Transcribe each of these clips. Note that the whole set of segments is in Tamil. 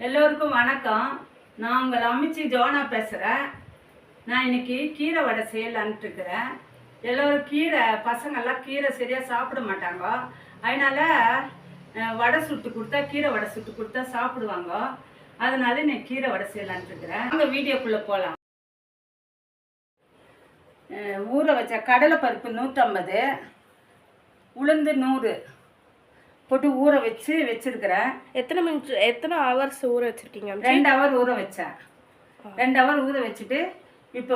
எல்லோருக்கும் வணக்கம். நான் உங்கள் அமைச்சி ஜோனா பேசுகிறேன். நான் இன்னைக்கு கீரை வடை செய்யலான்ட்டு இருக்கிறேன். எல்லோரும் பசங்கள்லாம் கீரை சரியாக சாப்பிட மாட்டாங்க. அதனால் வடை சுட்டு கொடுத்தா கீரை வடை சுட்டு கொடுத்தா சாப்பிடுவாங்க. அதனால நான் கீரை வடை செய்யலான்ட்டு இருக்கிறேன். அங்கே வீடியோக்குள்ளே போகலாம். ஊற வச்ச கடலை பருப்பு 150, உளுந்து 100 போட்டு ஊற வச்சிருக்கிறேன். எத்தனை ஹவர்ஸ் ஊற வச்சுருக்கீங்க? 2 ஹவர் ஊற வச்சேன். 2 ஹவர் ஊற வச்சுட்டு இப்போ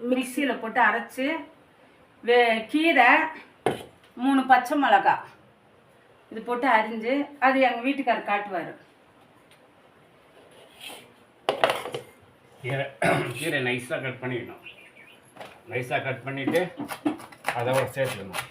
மிக்சியில் போட்டு அரைச்சி கீரை 3 பச்சை மிளகா இது போட்டு அரிஞ்சு அது எங்கள் வீட்டுக்காரர் காட்டுவார். கீரை நைஸாக கட் பண்ணிக்கணும். நைஸாக கட் பண்ணிவிட்டு அதோட சேர்த்துக்கணும்.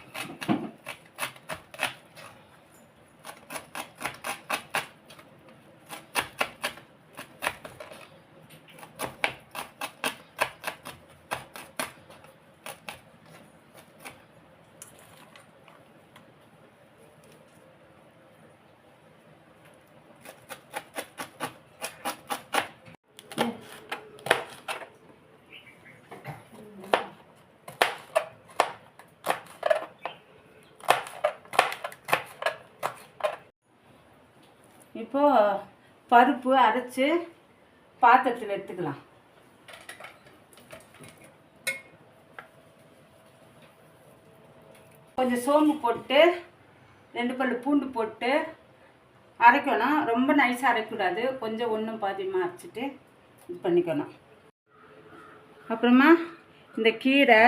இப்போது பருப்பு அரைச்சி பாத்திரத்தில் எடுத்துக்கலாம். கொஞ்சம் சோம்பு போட்டு 2 பல்லு பூண்டு போட்டு அரைக்கணும். ரொம்ப நைஸாக அரைக்கக்கூடாது. கொஞ்சம் ஒன்றும் பாதியமாக அரைச்சிட்டு இது பண்ணிக்கணும். அப்புறமா இந்த கீரை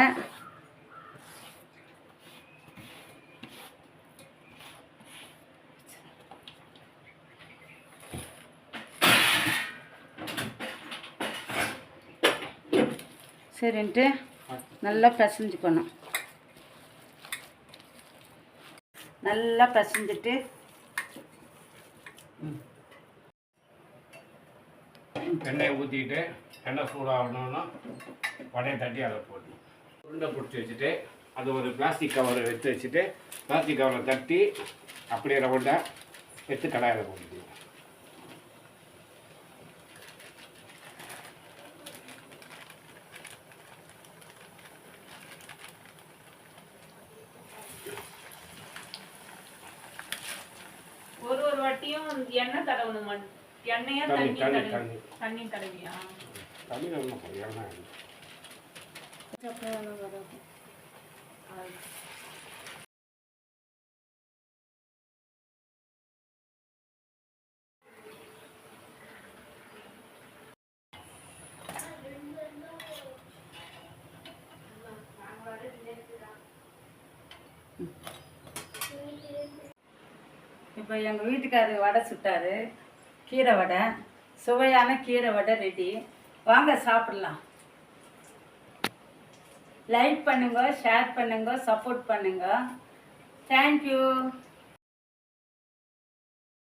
சரின்ட்டு நல்லா பிசைஞ்சுக்கணும். நல்லா பிசைஞ்சிட்டு எண்ணெயை ஊற்றிக்கிட்டு எண்ணெய் சூடாகணும்னா வடையை தட்டி அதை போடணும். உருண்டை பிடிச்சி வச்சுட்டு அது ஒரு பிளாஸ்டிக் கவர் எடுத்து வச்சுட்டு பிளாஸ்டிக் கவரை தட்டி அப்படியே ரவுண்டை எடுத்து கடாயில் போட்டுக்கணும். ஒரு வாட்டியும் எண்ணெய் தடவணுமா? எண்ணெயா தண்ணி தடவியா? தண்ணி எண்ணெய் இப்போ எங்கள் வீட்டுக்காரர் வடை சுட்டார். கீரை வடை, சுவையான கீரை வடை ரெடி. வாங்க சாப்பிட்லாம். லைக் பண்ணுங்க, ஷேர் பண்ணுங்க, சப்போர்ட் பண்ணுங்க. தேங்க்யூ.